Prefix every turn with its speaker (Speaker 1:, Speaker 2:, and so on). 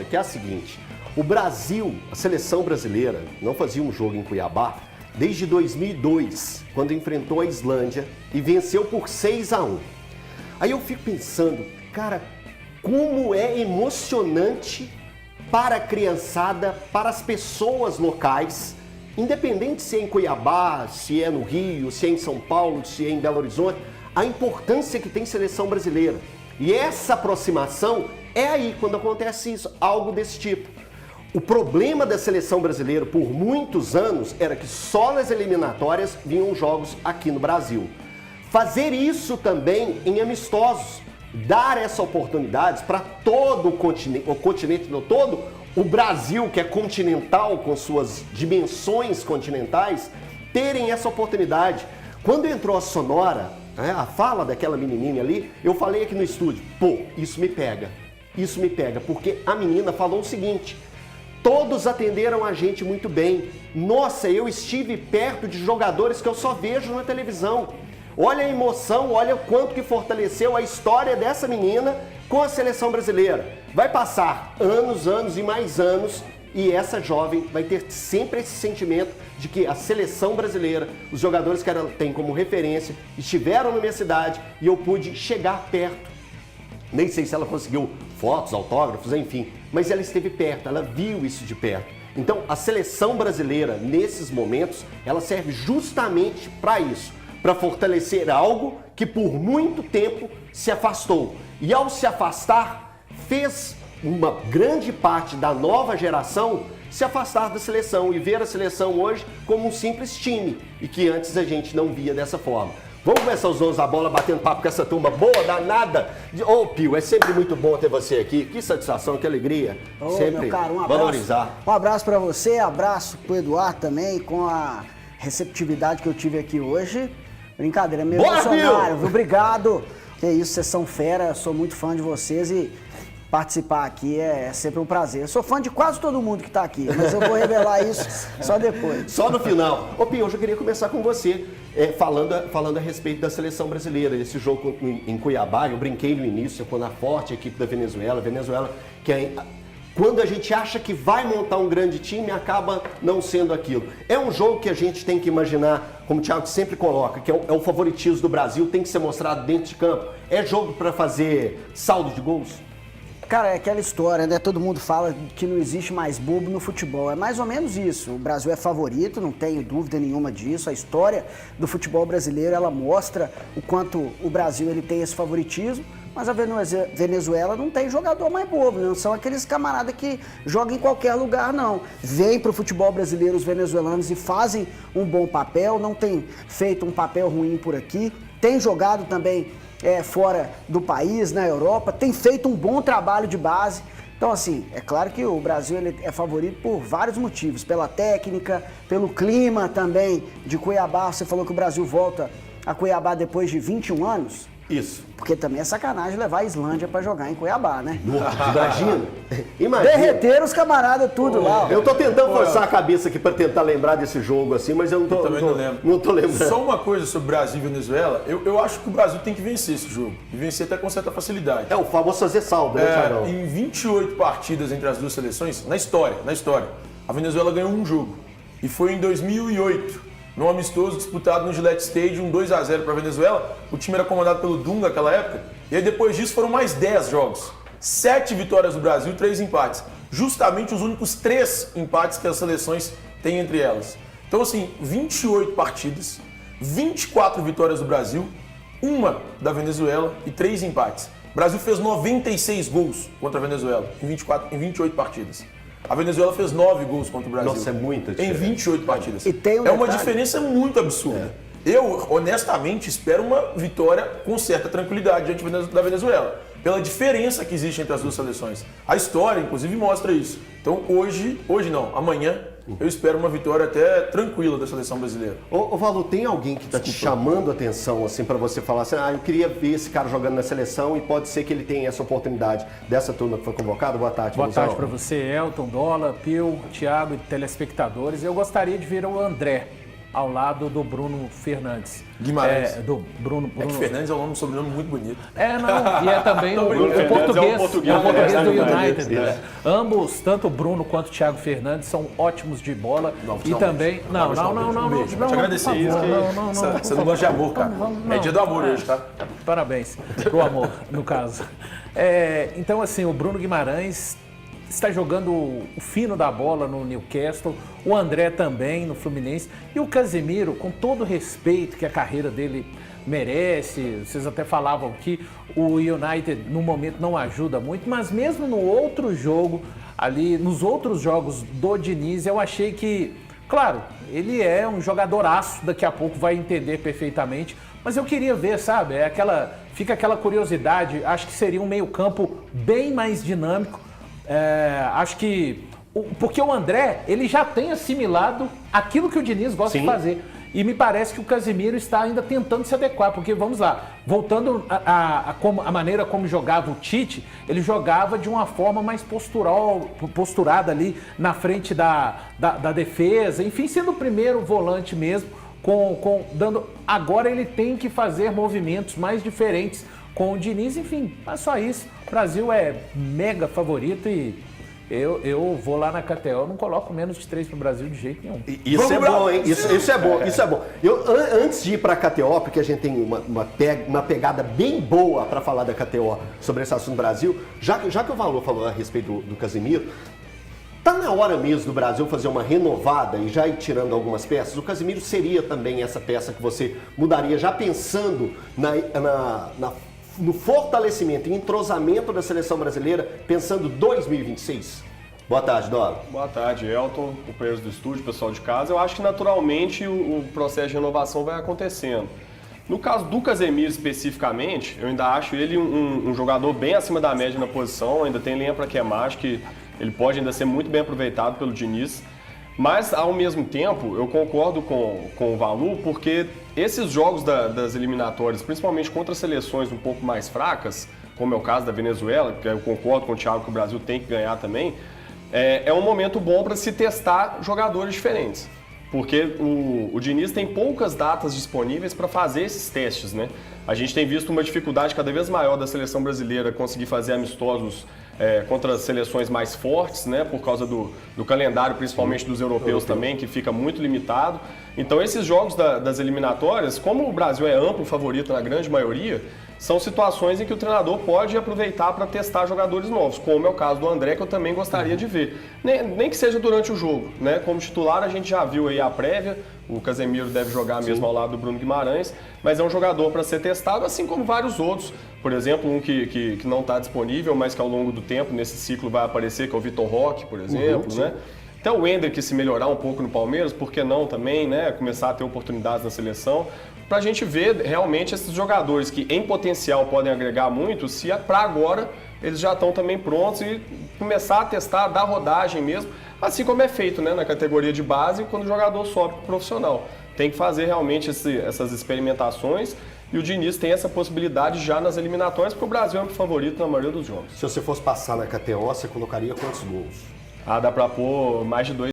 Speaker 1: que é a seguinte: o Brasil, a seleção brasileira, não fazia um jogo em Cuiabá desde 2002, quando enfrentou a Islândia e venceu por 6-1. Aí eu fico pensando, cara, como é emocionante para a criançada, para as pessoas locais, independente se é em Cuiabá, se é no Rio, se é em São Paulo, se é em Belo Horizonte, a importância que tem seleção brasileira. E essa aproximação é aí quando acontece isso, algo desse tipo. O problema da seleção brasileira por muitos anos era que só nas eliminatórias vinham jogos aqui no Brasil. Fazer isso também em amistosos, dar essa oportunidade para todo o continente todo, o Brasil, que é continental, com suas dimensões continentais, terem essa oportunidade. Quando entrou a Sonora, a fala daquela menininha ali, eu falei aqui no estúdio, pô, isso me pega, porque a menina falou o seguinte: todos atenderam a gente muito bem. Nossa, eu estive perto de jogadores que eu só vejo na televisão. Olha a emoção, olha o quanto que fortaleceu a história dessa menina com a seleção brasileira. Vai passar anos e mais anos e essa jovem vai ter sempre esse sentimento de que a seleção brasileira, os jogadores que ela tem como referência, estiveram na minha cidade e eu pude chegar perto. Nem sei se ela conseguiu fotos, autógrafos, enfim, mas ela esteve perto, ela viu isso de perto. Então, a seleção brasileira, nesses momentos, ela serve justamente para isso, para fortalecer algo que por muito tempo se afastou. E ao se afastar, fez uma grande parte da nova geração se afastar da seleção e ver a seleção hoje como um simples time, e que antes a gente não via dessa forma. Vamos começar os donos da bola batendo papo com essa turma boa, danada. Ô, Pio, é sempre muito bom ter você aqui. Que satisfação, que alegria.
Speaker 2: Ô,
Speaker 1: sempre
Speaker 2: meu caro, um abraço,
Speaker 1: valorizar.
Speaker 2: Um abraço pra você, abraço pro Eduardo também, com a receptividade que eu tive aqui hoje. Brincadeira, meu emocionário, viu? Obrigado. Que isso, vocês são fera, sou muito fã de vocês e participar aqui é sempre um prazer. Eu sou fã de quase todo mundo que tá aqui, mas eu vou revelar isso só depois.
Speaker 1: Só no final. Ô, Pio, eu já queria começar com você, falando a respeito da seleção brasileira. Esse jogo em Cuiabá, eu brinquei no início, quando a forte equipe da Venezuela, que quando a gente acha que vai montar um grande time, acaba não sendo aquilo. É um jogo que a gente tem que imaginar, como o Thiago sempre coloca, que é o favoritismo do Brasil, tem que ser mostrado dentro de campo. É jogo para fazer saldo de gols?
Speaker 2: Cara, é aquela história, né? Todo mundo fala que não existe mais bobo no futebol. É mais ou menos isso. O Brasil é favorito, não tenho dúvida nenhuma disso. A história do futebol brasileiro, ela mostra o quanto o Brasil ele tem esse favoritismo. Mas a Venezuela não tem jogador mais bobo, não são aqueles camaradas que jogam em qualquer lugar, não. Vêm pro futebol brasileiro os venezuelanos e fazem um bom papel, não tem feito um papel ruim por aqui. Tem jogado também fora do país, na Europa, tem feito um bom trabalho de base. Então, assim, é claro que o Brasil ele é favorito por vários motivos, pela técnica, pelo clima também de Cuiabá. Você falou que o Brasil volta a Cuiabá depois de 21 anos?
Speaker 1: Isso.
Speaker 2: Porque também é sacanagem levar a Islândia pra jogar em Cuiabá, né?
Speaker 1: Imagina.
Speaker 2: Derreteram os camaradas tudo lá.
Speaker 1: Eu tô tentando forçar a cabeça aqui pra tentar lembrar desse jogo assim, mas eu não tô lembrando. Não tô lembrando.
Speaker 3: Só uma coisa sobre Brasil e Venezuela, eu acho que o Brasil tem que vencer esse jogo. E vencer até com certa facilidade.
Speaker 1: É o famoso fazer saldo, né, Thiagão?
Speaker 3: Em 28 partidas entre as duas seleções, na história, a Venezuela ganhou um jogo. E foi em 2008. Num amistoso disputado no Gillette Stadium, 2-0 para a Venezuela. O time era comandado pelo Dunga naquela época. E aí depois disso foram mais 10 jogos. 7 vitórias do Brasil, 3 empates. Justamente os únicos 3 empates que as seleções têm entre elas. Então assim, 28 partidas, 24 vitórias do Brasil, 1 da Venezuela e 3 empates. O Brasil fez 96 gols contra a Venezuela em 28 partidas. A Venezuela fez 9 gols contra o Brasil.
Speaker 1: Nossa, é muita diferença.
Speaker 3: Em 28 partidas.
Speaker 2: E tem
Speaker 3: uma diferença muito absurda. Eu, honestamente, espero uma vitória com certa tranquilidade diante da Venezuela. Pela diferença que existe entre as duas seleções. A história, inclusive, mostra isso. Então, amanhã, eu espero uma vitória até tranquila da seleção brasileira.
Speaker 1: Ô Valu, tem alguém que está te chamando a atenção, assim, para você falar assim, eu queria ver esse cara jogando na seleção e pode ser que ele tenha essa oportunidade dessa turma que foi convocada? Boa tarde.
Speaker 4: Boa tarde para você, Elton, Dola, Pio, Thiago e telespectadores. Eu gostaria de ver o André. ao lado do Bruno Fernandes.
Speaker 3: Guimarães.
Speaker 4: Do Bruno.
Speaker 3: É que Fernandes é um sobrenome muito bonito.
Speaker 4: Não, e é também o português do United. Ambos, tanto o Bruno quanto o Thiago Fernandes, são ótimos de bola. E também. Não.
Speaker 3: Vou te agradecer isso. Você não gosta de amor, cara. É dia do amor hoje, tá?
Speaker 4: Parabéns pro amor, no caso. Então, assim, o Bruno Guimarães está jogando o fino da bola no Newcastle, o André também no Fluminense, e o Casemiro, com todo o respeito que a carreira dele merece, vocês até falavam que o United no momento não ajuda muito, mas mesmo no outro jogo, ali nos outros jogos do Diniz, eu achei que, claro, ele é um jogadoraço, daqui a pouco vai entender perfeitamente, mas eu queria ver, sabe, fica aquela curiosidade, acho que seria um meio-campo bem mais dinâmico. Acho que porque o André, ele já tem assimilado aquilo que o Diniz gosta de fazer. E me parece que o Casemiro está ainda tentando se adequar, porque vamos lá, voltando a maneira como jogava o Tite, ele jogava de uma forma mais posturada ali na frente da defesa, enfim, sendo o primeiro volante mesmo, agora ele tem que fazer movimentos mais diferentes com o Diniz, enfim, mas só isso. O Brasil é mega favorito e eu vou lá na KTO, não coloco menos de 3 pro Brasil de jeito nenhum.
Speaker 1: Isso é bom, hein? Isso é bom, isso é bom. Antes de ir para a KTO, porque a gente tem uma pegada bem boa para falar da KTO sobre esse assunto do Brasil, já que o Valor falou a respeito do Casemiro, tá na hora mesmo do Brasil fazer uma renovada e já ir tirando algumas peças? O Casemiro seria também essa peça que você mudaria, já pensando no fortalecimento e entrosamento da seleção brasileira, pensando 2026? Boa tarde, Dólar.
Speaker 5: Boa tarde, Elton, companheiros do estúdio, pessoal de casa. Eu acho que naturalmente o processo de renovação vai acontecendo. No caso do Casemiro especificamente, eu ainda acho ele um jogador bem acima da média na posição, ainda tem lenha para queimar, acho que ele pode ainda ser muito bem aproveitado pelo Diniz. Mas, ao mesmo tempo, eu concordo com o Valu, porque esses jogos das eliminatórias, principalmente contra seleções um pouco mais fracas, como é o caso da Venezuela, que eu concordo com o Thiago que o Brasil tem que ganhar também, é um momento bom para se testar jogadores diferentes. Porque o Diniz tem poucas datas disponíveis para fazer esses testes, né? A gente tem visto uma dificuldade cada vez maior da seleção brasileira conseguir fazer amistosos contra as seleções mais fortes, né? Por causa do calendário, principalmente dos europeus também, que fica muito limitado. Então esses jogos das eliminatórias, como o Brasil é amplo favorito na grande maioria, são situações em que o treinador pode aproveitar para testar jogadores novos, como é o caso do André, que eu também gostaria de ver. Nem que seja durante o jogo, né? Como titular, a gente já viu aí a prévia, o Casemiro deve jogar mesmo ao lado do Bruno Guimarães, mas é um jogador para ser testado, assim como vários outros. Por exemplo, um que não está disponível, mas que ao longo do tempo, nesse ciclo, vai aparecer, que é o Vitor Roque, por exemplo, né? Até o Ender, que se melhorar um pouco no Palmeiras, por que não também, né? Começar a ter oportunidades na seleção, para a gente ver realmente esses jogadores que em potencial podem agregar muito, se para agora eles já estão também prontos e começar a testar, dar rodagem mesmo, assim como é feito, né, na categoria de base quando o jogador sobe para o profissional. Tem que fazer realmente essas experimentações e o Diniz tem essa possibilidade já nas eliminatórias, porque o Brasil é o favorito na maioria dos jogos.
Speaker 1: Se você fosse passar na KTO, você colocaria quantos gols?
Speaker 5: Dá para pôr mais de 2.